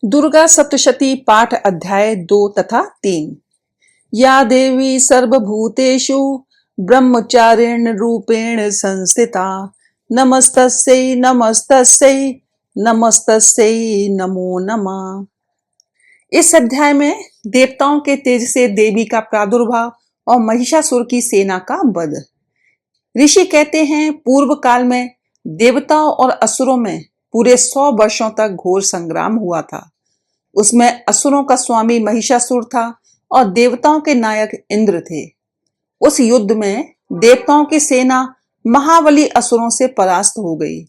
दुर्गा सप्तशती पाठ अध्याय 2 तथा 3। या देवी सर्वभूतेषु ब्रह्मचारिण रूपेण संस्थिता नमस्तस्यै नमस्तस्यै नमस्तस्यै नमो नमः। इस अध्याय में देवताओं के तेज से देवी का प्रादुर्भाव और महिषासुर की सेना का वध। ऋषि कहते हैं पूर्व काल में देवताओं और असुरों में पूरे 100 वर्षों तक घोर संग्राम हुआ था। उसमें असुरों का स्वामी महिषासुर था और देवताओं के नायक इंद्र थे। उस युद्ध में देवताओं की सेना महाबली असुरों से परास्त हो गई।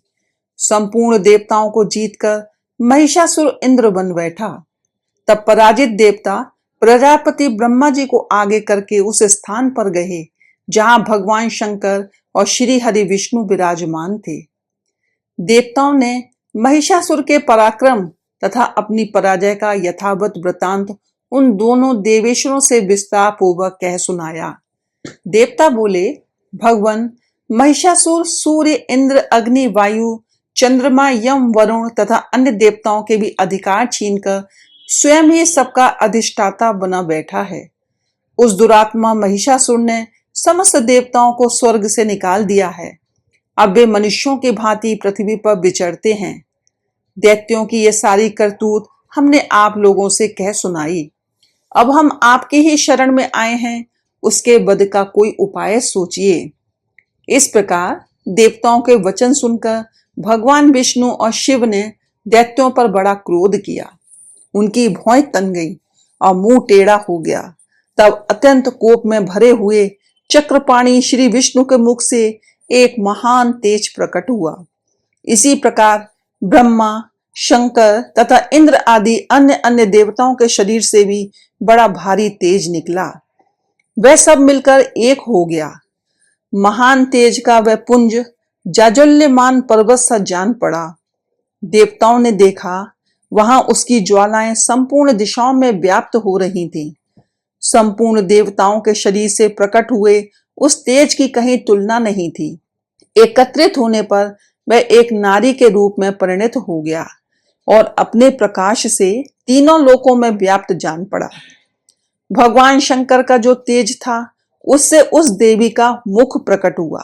संपूर्ण देवताओं को जीतकर महिषासुर इंद्र बन बैठा। तब पराजित देवता प्रजापति ब्रह्मा जी को आगे करके उस स्थान पर गए जहां भगवान शंकर और श्री हरि विष्णु विराजमान थे। देवताओं ने महिषासुर के पराक्रम तथा अपनी पराजय का यथावत वृतांत उन दोनों देवेश्वरों से विस्तार पूर्वक कह सुनाया। देवता बोले, भगवान महिषासुर सूर्य, इंद्र, अग्नि, वायु, चंद्रमा, यम, वरुण तथा अन्य देवताओं के भी अधिकार छीनकर स्वयं ही सबका अधिष्ठाता बना बैठा है। उस दुरात्मा महिषासुर ने समस्त देवताओं को स्वर्ग से निकाल दिया है। अब वे मनुष्यों की भांति पृथ्वी पर विचरते हैं। दैत्यों की ये सारी करतूत हमने आप लोगों से कह सुनाई। अब हम आपके ही शरण में आए हैं, उसके वध का कोई उपाय सोचिए। इस प्रकार देवताओं के वचन सुनकर भगवान विष्णु और शिव ने दैत्यों पर बड़ा क्रोध किया। उनकी भौं तन गई और मुंह टेढ़ा हो गया। तब अत्यंत कोप में भरे हुए चक्रपाणी श्री विष्णु के मुख से एक महान तेज प्रकट हुआ। इसी प्रकार ब्रह्मा, शंकर तथा इंद्र आदि अन्य अन्य देवताओं के शरीर से भी बड़ा भारी तेज निकला। वह सब मिलकर एक हो गया। महान तेज का वह पुंज जाज्वल्यमान पर्वत सा जान पड़ा। देवताओं ने देखा वहां उसकी ज्वालाएं संपूर्ण दिशाओं में व्याप्त हो रही थीं। संपूर्ण देवताओं के शरीर से प्रकट हुए उस तेज की कहीं तुलना नहीं थी। एकत्रित होने पर वह एक नारी के रूप में परिणत हो गया और अपने प्रकाश से तीनों लोकों में व्याप्त जान पड़ा। भगवान शंकर का जो तेज था उससे उस देवी का मुख प्रकट हुआ।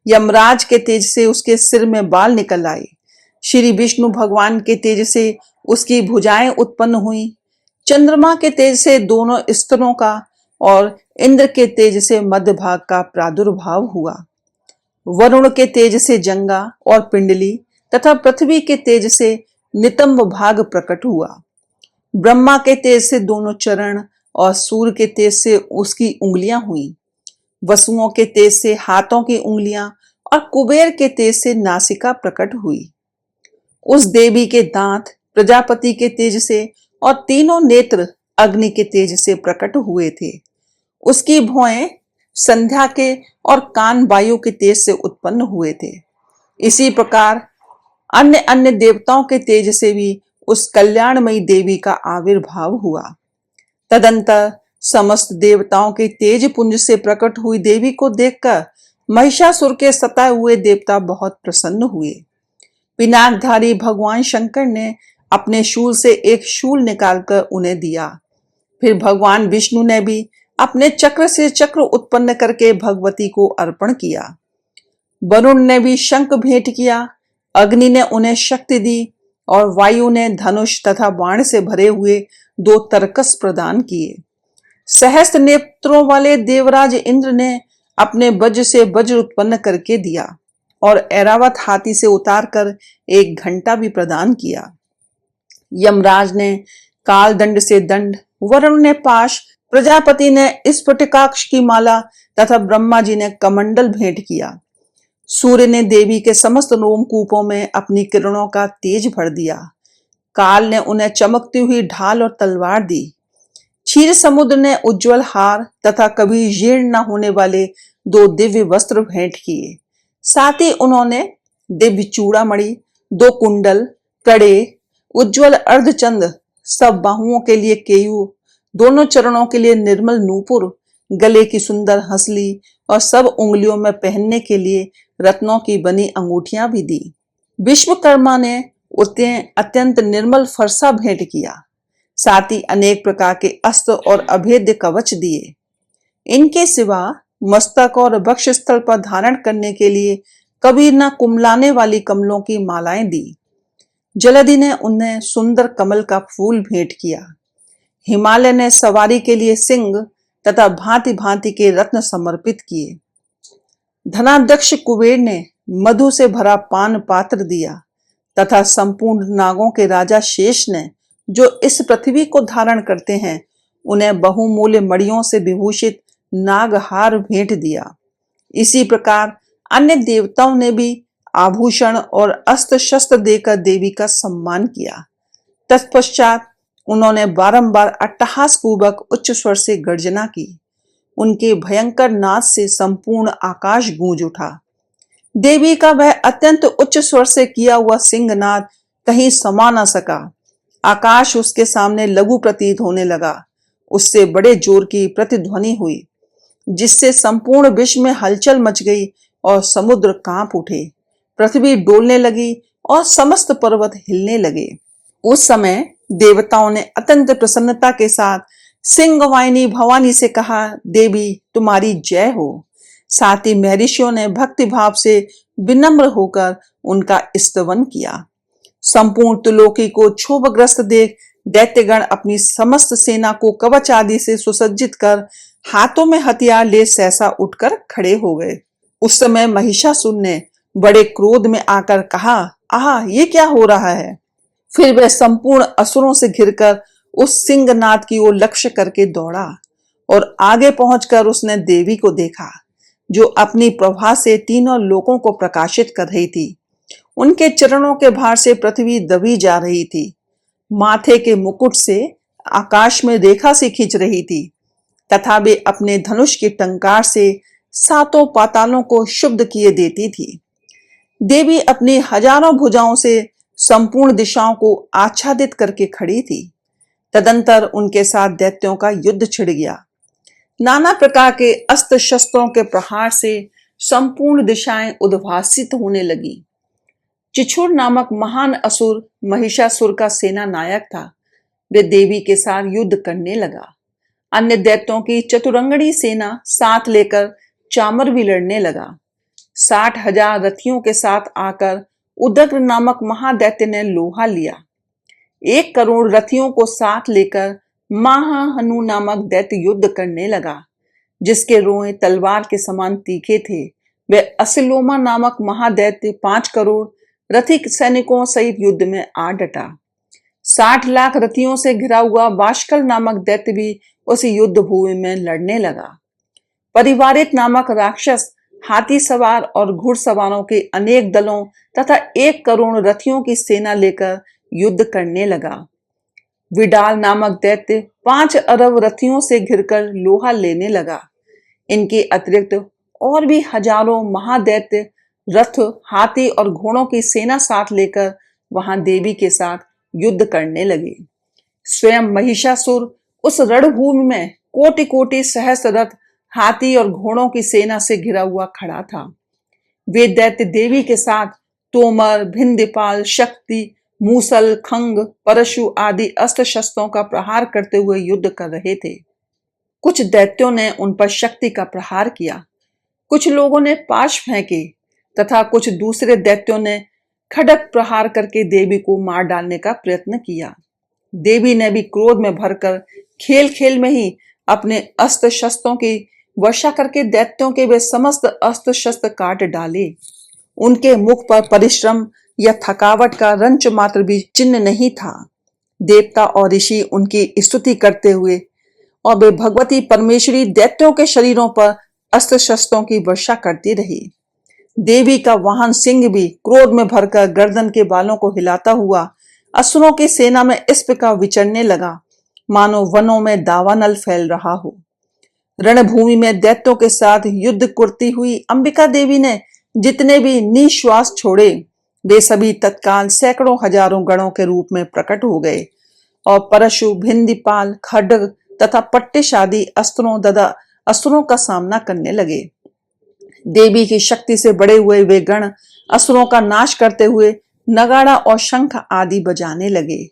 यमराज के तेज से उसके सिर में बाल निकल आए। श्री विष्णु भगवान के तेज से उसकी भुजाएं उत्पन्न हुई। चंद्रमा के तेज से दोनों स्तनों का और इंद्र के तेज से मध्य भाग का प्रादुर्भाव हुआ। वरुण के तेज से जंगा और पिंडली तथा पृथ्वी के तेज से नितंब भाग प्रकट हुआ। ब्रह्मा के तेज से दोनों चरण और सूर्य के तेज से उसकी उंगलियां हुई। वसुओं के तेज से हाथों की उंगलियां और कुबेर के तेज से नासिका प्रकट हुई। उस देवी के दांत प्रजापति के तेज से और तीनों नेत्र अग्नि के तेज से प्रकट हुए थे। उसकी भौएं संध्या के और कान वायु के तेज से उत्पन्न हुए थे। इसी प्रकार अन्य अन्य देवताओं के तेज से भी उस कल्याणमयी देवी का आविर्भाव हुआ। तदंतर समस्त देवताओं के तेज पुंज से प्रकट हुई देवी को देखकर महिषासुर के सताए हुए देवता बहुत प्रसन्न हुए। पिनाकधारी भगवान शंकर ने अपने शूल से एक शूल निकालकर उन्हें दिया। फिर भगवान विष्णु ने भी अपने चक्र से चक्र उत्पन्न करके भगवती को अर्पण किया। वरुण ने भी शंख भेंट किया। अग्नि ने उन्हें शक्ति दी और वायु ने धनुष तथा बाण से भरे हुए 2 तरकस प्रदान किए। सहस्त्र नेत्रों वाले देवराज इंद्र ने अपने वज्र से वज्र उत्पन्न करके दिया और ऐरावत हाथी से उतारकर एक घंटा भी प्रदान किया। यमराज ने काल दंड से दंड, वरुण ने पाश, प्रजापति ने स्फटिकाक्ष की माला तथा ब्रह्मा जी ने कमंडल भेंट किया। सूर्य ने देवी के समस्त रोमकूपों में अपनी किरणों का तेज भर दिया। काल ने उन्हें चमकती हुई ढाल और तलवार दी। क्षीर समुद्र ने उज्जवल हार तथा कभी जीर्ण न होने वाले 2 दिव्य वस्त्र भेंट किए। साथ ही उन्होंने दिव्य चूड़ामणि, 2 कुंडल, कड़े, उज्जवल अर्धचंद, सब बाहुओं के लिए केयू, दोनों चरणों के लिए निर्मल नूपुर, गले की सुंदर हंसली और सब उंगलियों में पहनने के लिए रत्नों की बनी अंगूठियां भी दी। विश्वकर्मा ने उसने अत्यंत निर्मल फरसा भेंट किया, साथ ही अनेक प्रकार के अस्त्र और अभेद्य कवच दिए। इनके सिवा मस्तक और वक्षस्थल पर धारण करने के लिए कबीर ने कुमलाने वाली कमलों की मालाएं दी। जलधि ने उन्हें सुंदर कमल का फूल भेंट किया। हिमालय ने सवारी के लिए सिंह तथा भांति भांति के रत्न समर्पित किए। धनाध्यक्ष कुबेर ने मधु से भरा पान पात्र दिया तथा संपूर्ण नागों के राजा शेष ने, जो इस पृथ्वी को धारण करते हैं, उन्हें बहुमूल्य मणियों से विभूषित नागहार भेंट दिया। इसी प्रकार अन्य देवताओं ने भी आभूषण और अस्त्र शस्त्र देकर देवी का सम्मान किया। तत्पश्चात उन्होंने बारंबार अट्टहास पूर्वक उच्च स्वर से गर्जना की। उनके भयंकर नाद से संपूर्ण आकाश गूंज उठा। देवी का वह अत्यंत उच्च स्वर से किया हुआ सिंहनाद कहीं समा न सका। आकाश उसके सामने लघु प्रतीत होने लगा। उससे बड़े जोर की प्रतिध्वनि हुई, जिससे संपूर्ण विश्व में हलचल मच गई और समुद्र कांप उठे। पृथ्वी डोलने लगी और समस्त पर्वत हिलने लगे। उस समय देवताओं ने अत्यंत प्रसन्नता के साथ सिंहवाहिनी भवानी से कहा, देवी तुम्हारी जय हो। साथ ही महर्षियों ने भक्ति भाव से विनम्र होकर उनका स्तवन किया। संपूर्ण त्रिलोकी को क्षोभग्रस्त देख दैत्यगण अपनी समस्त सेना को कवच आदि से सुसज्जित कर हाथों में हथियार ले सहसा उठकर खड़े हो गए। उस समय महिषासुर ने बड़े क्रोध में आकर कहा, आह ये क्या हो रहा है। फिर वह संपूर्ण असुरों से घिरकर उस सिंहनाद की ओर लक्ष्य करके दौड़ा और आगे पहुंचकर उसने देवी को देखा, जो अपनी प्रभा से तीनों लोकों को प्रकाशित कर रही थी। उनके चरणों के भार से पृथ्वी दबी जा रही थी। माथे के मुकुट से आकाश में रेखा सी खींच रही थी तथा वे अपने धनुष की टंकार से सातों पातालों को शुद्ध किए देती थी। देवी अपनी हजारों भुजाओं से संपूर्ण दिशाओं को आच्छादित करके खड़ी थी। तदंतर उनके साथ दैत्यों का युद्ध छिड़ गया। नाना प्रकार के अस्त्र शस्त्रों के प्रहार से संपूर्ण दिशाएं उद्भासित होने लगी। चिछुर नामक महान असुर महिषासुर का सेना नायक था। वे देवी के साथ युद्ध करने लगा। अन्य दैत्यों की चतुरंगड़ी सेना साथ लेकर चामर भी लड़ने लगा। 60,000 रथियों के साथ आकर उदग्र नामक महादैत्य ने लोहा लिया। 1 करोड़ रथियों को साथ लेकर महाहनु नामक दैत्य युद्ध करने लगा, जिसके रोए तलवार के समान तीखे थे। वह असिलोमा नामक महादैत्य 5 करोड़ रथिक सैनिकों सहित युद्ध में आ डटा। 60 लाख रथियों से घिरा हुआ वाशकल नामक दैत्य भी उस युद्ध भूमि में लड़ने लगा। परिवारित नामक राक्षस हाथी सवार और घुड़सवारों के अनेक दलों तथा 1 करोड़ रथियों की सेना लेकर युद्ध करने लगा। विडाल नामक दैत्य 5 अरब रथियों से घिरकर लोहा लेने लगा। इनके अतिरिक्त और भी हजारों महादैत्य रथ, हाथी और घोड़ों की सेना साथ लेकर वहां देवी के साथ युद्ध करने लगे। स्वयं महिषासुर उस रणभूमि में कोटि कोटि सहस्र रथ, हाथी और घोड़ों की सेना से घिरा हुआ खड़ा था। वे दैत्य देवी के साथ तोमर, भिंदीपाल, शक्ति, मूसल, खंग, परशु आदि अस्त्र शस्त्रों का प्रहार करते हुए युद्ध कर रहे थे। कुछ दैत्यों ने उन पर शक्ति का प्रहार किया, कुछ लोगों ने पाश फेंके तथा कुछ दूसरे दैत्यों ने खड़ग प्रहार करके देवी को मार डालने का प्रयत्न किया। देवी ने भी क्रोध में भरकर खेल खेल में ही अपने अस्त्र शस्त्रों की वर्षा करके दैत्यों के वे समस्त अस्त्र शस्त्र काट डाले। उनके मुख पर परिश्रम या थकावट का रंच मात्र भी चिन्ह नहीं था। देवता और ऋषि उनकी स्तुति करते हुए और वे भगवती परमेश्वरी दैत्यों के शरीरों पर अस्त्र शस्त्रों की वर्षा करती रही। देवी का वाहन सिंह भी क्रोध में भरकर गर्दन के बालों को हिलाता हुआ असुरों की सेना में इस प्रकार विचरने लगा, मानो वनों में दावानल फैल रहा हो। रणभूमि में दैत्यों के साथ युद्ध करती हुई अंबिका देवी ने जितने भी निश्वास छोड़े, वे सभी तत्काल सैकड़ों हजारों गणों के रूप में प्रकट हो गए और परशु, भिंदीपाल, खड्ग तथा पट्टिश आदि अस्त्रों तथा असुरों का सामना करने लगे। देवी की शक्ति से बड़े हुए वे गण असुरों का नाश करते हुए नगाड़ा और शंख आदि बजाने लगे।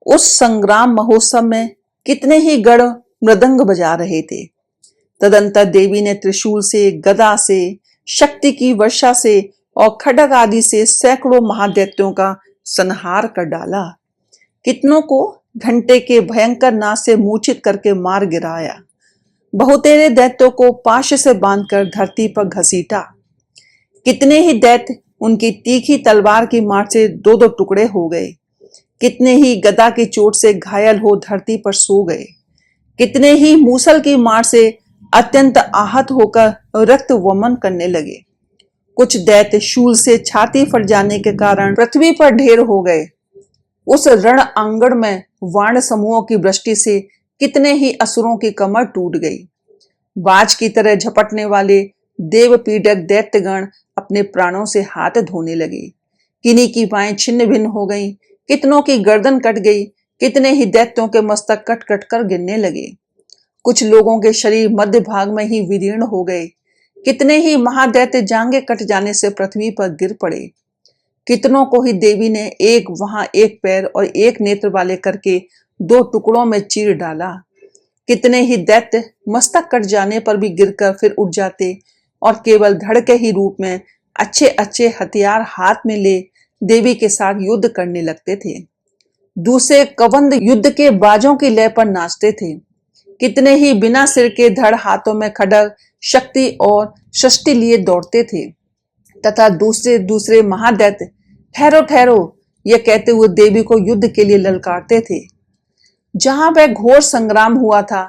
उस संग्राम महोत्सव में कितने ही गण मृदंग बजा रहे थे। तदंतर देवी ने त्रिशूल से, गदा से, शक्ति की वर्षा से और खड्ग आदि से सैकड़ों महादैत्यों का संहार कर डाला। कितनों को घंटे के भयंकर नाद से मूर्छित करके मार गिराया। बहुतेरे दैत्यों को पाश से बांधकर धरती पर घसीटा। कितने ही दैत्य उनकी तीखी तलवार की मार से दो दो टुकड़े हो गए। कितने ही गदा की चोट से घायल हो धरती पर सो गए। कितने ही मूसल की मार से अत्यंत आहत होकर रक्त वमन करने लगे। कुछ दैत्य शूल से छाती फट जाने के कारण पृथ्वी पर ढेर हो गए। उस रण आंगण में वाण समूहों की वृष्टि से कितने ही असुरों की कमर टूट गई। बाज की तरह झपटने वाले देव पीड़क दैत्यगण अपने प्राणों से हाथ धोने लगे। किन्हीं की बाहें छिन्न भिन्न हो गईं, कितनों की गर्दन कट गई, कितने ही दैत्यों के मस्तक कट कट कर गिरने लगे। कुछ लोगों के शरीर मध्य भाग में ही विदीर्ण हो गए। कितने ही महादैत्य जांघें कट जाने से पृथ्वी पर गिर पड़े। कितनों को ही देवी ने एक वहां एक पैर और एक नेत्र वाले करके दो टुकड़ों में चीर डाला। कितने ही दैत्य मस्तक कट जाने पर भी गिरकर फिर उठ जाते और केवल धड़ के ही रूप में अच्छे अच्छे हथियार हाथ में ले देवी के साथ युद्ध करने लगते थे। दूसरे कबंध युद्ध के बाजों की लय पर नाचते थे। कितने ही बिना सिर के धड़ हाथों में खड्ग, शक्ति और षष्टि लिए दौड़ते थे तथा दूसरे दूसरे महादैत्य ठहरो ठहरो यह कहते हुए देवी को युद्ध के लिए ललकारते थे। जहां वह घोर संग्राम हुआ था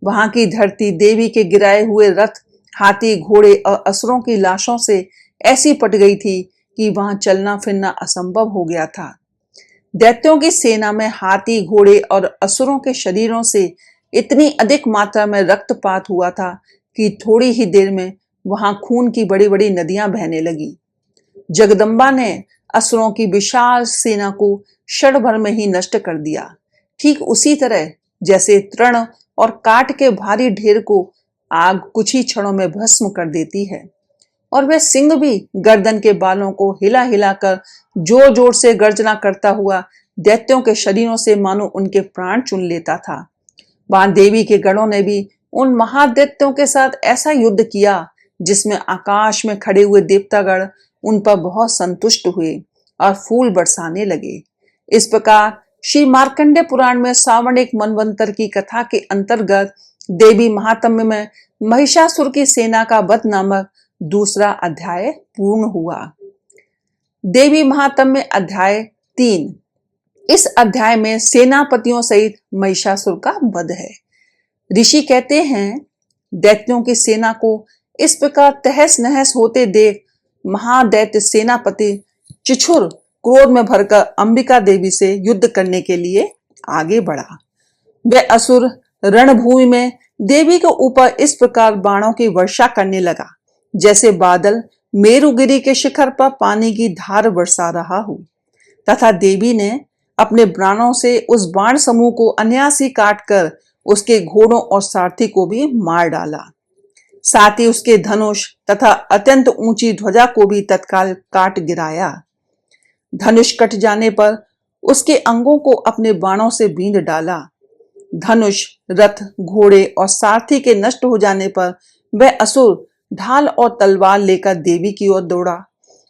वहां की धरती देवी के गिराए हुए रथ, हाथी, घोड़े और असुरों की लाशों से ऐसी पट गई थी कि वहां चलना फिरना असंभव हो गया था। दैत्यों की सेना में हाथी, घोड़े और असुरों के शरीरों से इतनी अधिक मात्रा में रक्तपात हुआ था कि थोड़ी ही देर में वहां खून की बड़ी बड़ी नदियां बहने लगी। जगदम्बा ने असुरों की विशाल सेना को क्षण भर में ही नष्ट कर दिया। ठीक उसी तरह जैसे तृण और काट के भारी ढेर को आग कुछ ही क्षणों में भस्म कर देती है। और वह सिंह भी गर्दन के बालों को हिला हिलाकर जोर जोर से गर्जना करता हुआ दैत्यों के शरीरों से मानो उनके प्राण चुन लेता था। वहां देवी के गणों ने भी उन महादैत्यों के साथ ऐसा युद्ध किया जिसमें आकाश में खड़े हुए देवतागण उन पर बहुत संतुष्ट हुए और फूल बरसाने लगे। इस प्रकार श्री मार्कंडेय पुराण में सावर्णिक मनवंतर की कथा के अंतर्गत देवी महात्म्य में महिषासुर की सेना का वध नामक दूसरा अध्याय पूर्ण हुआ। देवी महात्म्य अध्याय 3। इस अध्याय में सेनापतियों सहित महिषासुर का वध है। ऋषि कहते हैं, दैत्यों की सेना को इस प्रकार तहस नहस होते देख महादैत्य सेनापति चिछुर क्रोध में भरकर अंबिका देवी से युद्ध करने के लिए आगे बढ़ा। वह असुर रणभूमि में देवी के ऊपर इस प्रकार बाणों की वर्षा करने लगा जैसे बादल मेरुगिरी के शिखर पर पानी की धार बरसा रहा हो, तथा देवी ने अपने बाणों से उस बाण समूह को अनायास ही काटकर उसके घोड़ों और सारथी को भी मार डाला। साथ ही उसके धनुष तथा अत्यंत ऊंची ध्वजा को भी तत्काल काट गिराया। धनुष कट जाने पर उसके अंगों को अपने बाणों से बींध डाला। धनुष, रथ, घोड़े और सारथी के नष्ट हो जाने पर वह असुर ढाल और तलवार लेकर देवी की ओर दौड़ा।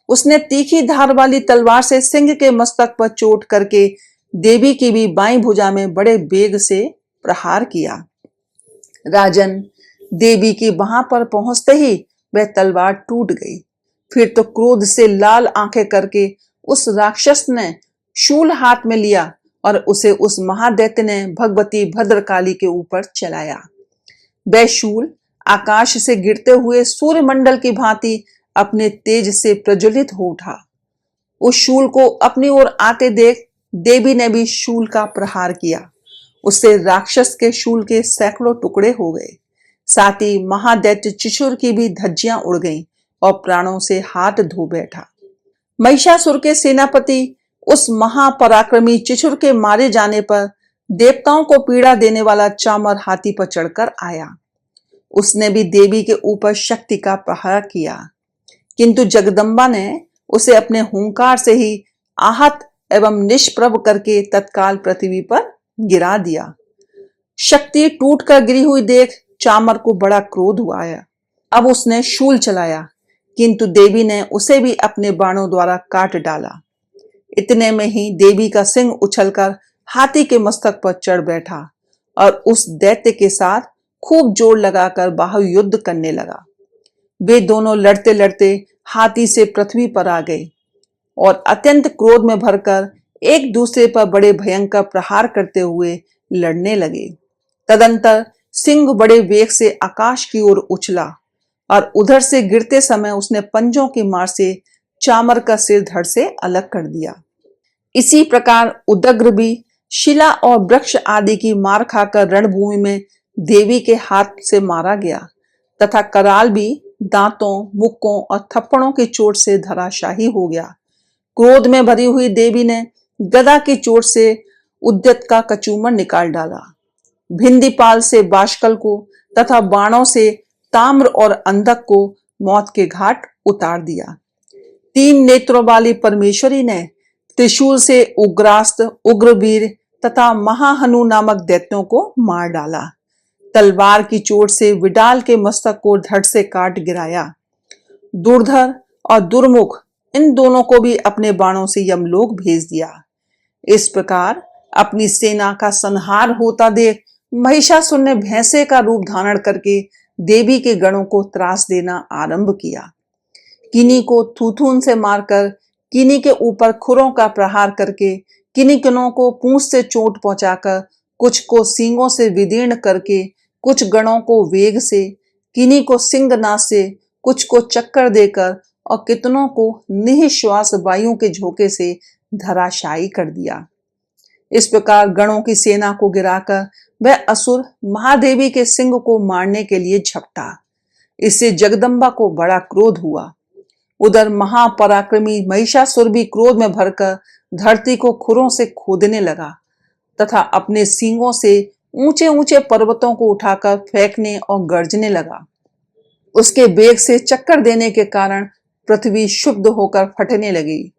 उसने तीखी धार वाली तलवार से सिंह के मस्तक पर चोट करके देवी की भी बाईं भुजा में बड़े वेग से प्रहार किया। राजन, देवी की वहां पर पहुंचते ही वह तलवार टूट गई। फिर तो क्रोध से लाल आंखें करके उस राक्षस ने शूल हाथ में लिया और उसे उस महादैत्य ने भगवती भद्रकाली के ऊपर चलाया। वह शूल आकाश से गिरते हुए सूर्यमंडल की भांति अपने तेज से प्रज्वलित हो उठा। उस शूल को अपनी ओर आते देख देवी ने भी शूल का प्रहार किया। उससे राक्षस के शूल के सैकड़ों टुकड़े हो गए। साथ ही महादैत्य चिछुर की भी धज्जियां उड़ गईं और प्राणों से हाथ धो बैठा। महिषासुर के सेनापति उस महापराक्रमी चिछुर के मारे जाने पर देवताओं को पीड़ा देने वाला चामर हाथी पर चढ़कर आया। उसने भी देवी के ऊपर शक्ति का प्रहार किया, किंतु जगदम्बा ने उसे अपने हुंकार से ही आहत एवं निष्प्रभ करके तत्काल पृथ्वी पर गिरा दिया। शक्ति टूटकर गिरी हुई देख चामर को बड़ा क्रोध हुआ है। अब उसने शूल चलाया, किंतु देवी ने उसे भी अपने बाणों द्वारा काट डाला। इतने में ही देवी का सिंह उछलकर हाथी के मस्तक पर चढ़ बैठा और उस दैत्य के साथ खूब जोर लगाकर बाहुयुद्ध करने लगा। वे दोनों लड़ते लड़ते हाथी से पृथ्वी पर आ गए और अत्यंत क्रोध में भरकर एक दूसरे पर बड़े भयंकर प्रहार करते हुए लड़ने लगे। तदंतर सिंह बड़े वेग से आकाश की ओर उछला और उधर से गिरते समय उसने पंजों की मार से चामर का सिर धड़ से अलग कर दिया। इसी प्रकार उदग्र भी शिला और वृक्ष आदि की मार खाकर रणभूमि में देवी के हाथ से मारा गया तथा कराल भी दांतों, मुक्कों और थप्पड़ों की चोट से धराशाही हो गया। क्रोध में भरी हुई देवी ने गदा की चोट से उद्यत का कचूमर निकाल डाला। भिंदीपाल से बाष्कल को तथा बाणों से ताम्र और अंधक को मौत के घाट उतार दिया। 3 नेत्रों वाली परमेश्वरी ने त्रिशूल से उग्रास्त, उग्रवीर तथा महाहनु नामक दैत्यों को मार डाला। तलवार की चोट से विडाल के मस्तक को धड़ से काट गिराया। दुर्धर और दुर्मुख इन दोनों को भी अपने बाणों से यमलोक भेज दिया। इस प्रकार अपनी सेना का संहार होता देख महिषासुर ने भैंसे का रूप धारण करके देवी के गणों को त्रास देना आरंभ किया। किन्हीं को थूथून से मारकर, किन्हीं के ऊपर खुरों का प्रहार करके, किन्हीं किन्हों को पूंछ से चोट पहुंचाकर, कुछ को सींगों से विदीर्ण करके, कुछ गणों को वेग से, किन्हीं को सिंहनाद से, कुछ को चक्कर देकर और कितनों को निःश्वास वायु के झोंके से धराशायी कर दिया। इस प्रकार गणों की सेना को गिराकर वह असुर महादेवी के सिंह को मारने के लिए झपटा। इससे जगदम्बा को बड़ा क्रोध हुआ। उधर महापराक्रमी महिषासुर भी क्रोध में भरकर धरती को खुरों से खोदने लगा तथा अपने सींगों से ऊंचे ऊंचे पर्वतों को उठाकर फेंकने और गर्जने लगा। उसके वेग से चक्कर देने के कारण पृथ्वी क्षुब्ध होकर फटने लगी।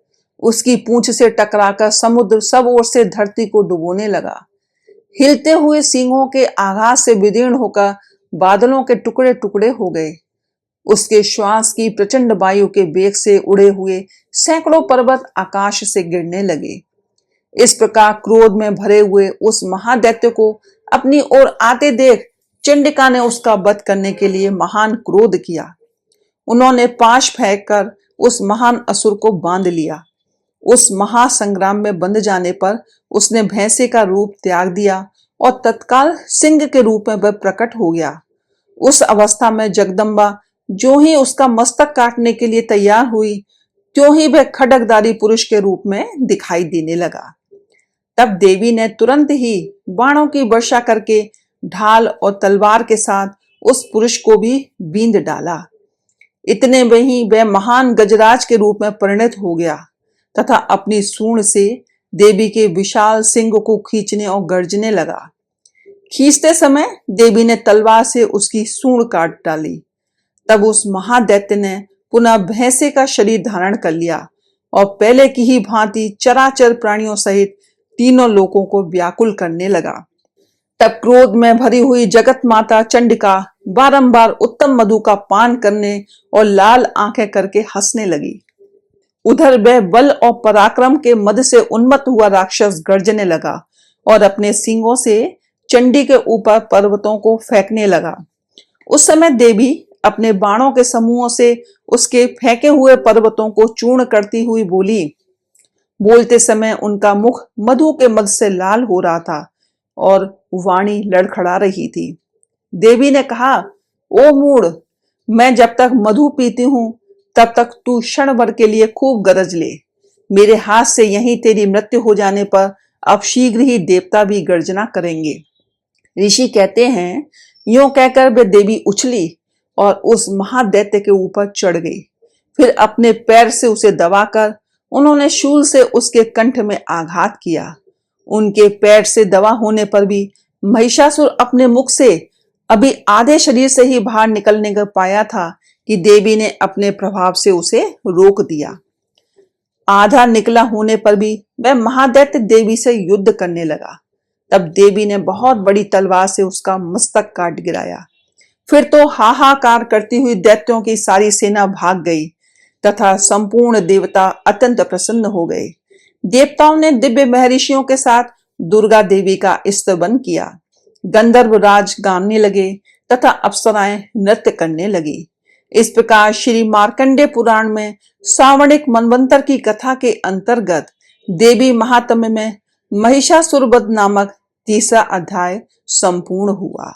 उसकी पूंछ से टकराकर समुद्र सब ओर से धरती को डुबोने लगा। हिलते हुए सींगों के आघात से विदीर्ण होकर बादलों के टुकड़े टुकड़े हो गए। उसके श्वास की प्रचंड वायु के वेग से उड़े हुए सैकड़ों पर्वत आकाश से गिरने लगे। इस प्रकार क्रोध में भरे हुए उस महादैत्य को अपनी ओर आते देख चंडिका ने उसका वध करने के लिए महान क्रोध किया। उन्होंने पाश फेंककर उस महान असुर को बांध लिया। उस महासंग्राम में बंध जाने पर उसने भैंसे का रूप त्याग दिया और तत्काल सिंह के रूप में वह प्रकट हो गया। उस अवस्था में जगदम्बा जो ही उसका मस्तक काटने के लिए तैयार हुई, त्यों ही वह खड्गधारी पुरुष के रूप में दिखाई देने लगा। तब देवी ने तुरंत ही बाणों की वर्षा करके ढाल और तलवार के साथ उस पुरुष को भी बींध डाला। इतने में ही वह महान गजराज के रूप में परिणत हो गया तथा अपनी सूंड से देवी के विशाल सिंह को खींचने और गर्जने लगा। खींचते समय देवी ने तलवार से उसकी सूंड काट डाली। तब उस महादैत्य ने पुनः भैंसे का शरीर धारण कर लिया और पहले की ही भांति चराचर प्राणियों सहित तीनों लोकों को व्याकुल करने लगा। तब क्रोध में भरी हुई जगत माता चंडिका बारंबार उत्तम मधु का पान करने और लाल आंखें करके हंसने लगी। उधर वह बल और पराक्रम के मद से उन्मत्त हुआ राक्षस गर्जने लगा और अपने सींगों से चंडी के ऊपर पर्वतों को फेंकने लगा। उस समय देवी अपने बाणों के समूहों से उसके फेंके हुए पर्वतों को चूर्ण करती हुई बोली। बोलते समय उनका मुख मधु के मद से लाल हो रहा था और वाणी लड़खड़ा रही थी। देवी ने कहा, ओ मूढ़, मैं जब तक मधु पीती हूं तब तक तू क्षण भर के लिए खूब गरज ले। मेरे हाथ से यहीं तेरी मृत्यु हो जाने पर अब शीघ्र ही देवता भी गर्जना करेंगे। ऋषि कहते हैं, यूं कहकर वे देवी उछली और उस महादैत्य के ऊपर चढ़ गई। फिर अपने पैर से उसे दबाकर उन्होंने शूल से उसके कंठ में आघात किया। उनके पैर से दबा होने पर भी महिषासुर अपने मुख से अभी आधे शरीर से ही बाहर निकलने का पाया था कि देवी ने अपने प्रभाव से उसे रोक दिया। आधा निकला होने पर भी वह महादैत्य देवी से युद्ध करने लगा। तब देवी ने बहुत बड़ी तलवार से उसका मस्तक काट गिराया। फिर तो हाहाकार करती हुई दैत्यों की सारी सेना भाग गई तथा संपूर्ण देवता अत्यंत प्रसन्न हो गए। देवताओं ने दिव्य महर्षियों के साथ दुर्गा देवी का स्तवन किया। गंधर्व राज गाने लगे तथा अप्सराएं नृत्य करने लगी। इस प्रकार श्री मार्कंडेय पुराण में सावर्णिक मनवंतर की कथा के अंतर्गत देवी महात्म्य में महिषासुरवध नामक तीसरा अध्याय संपूर्ण हुआ।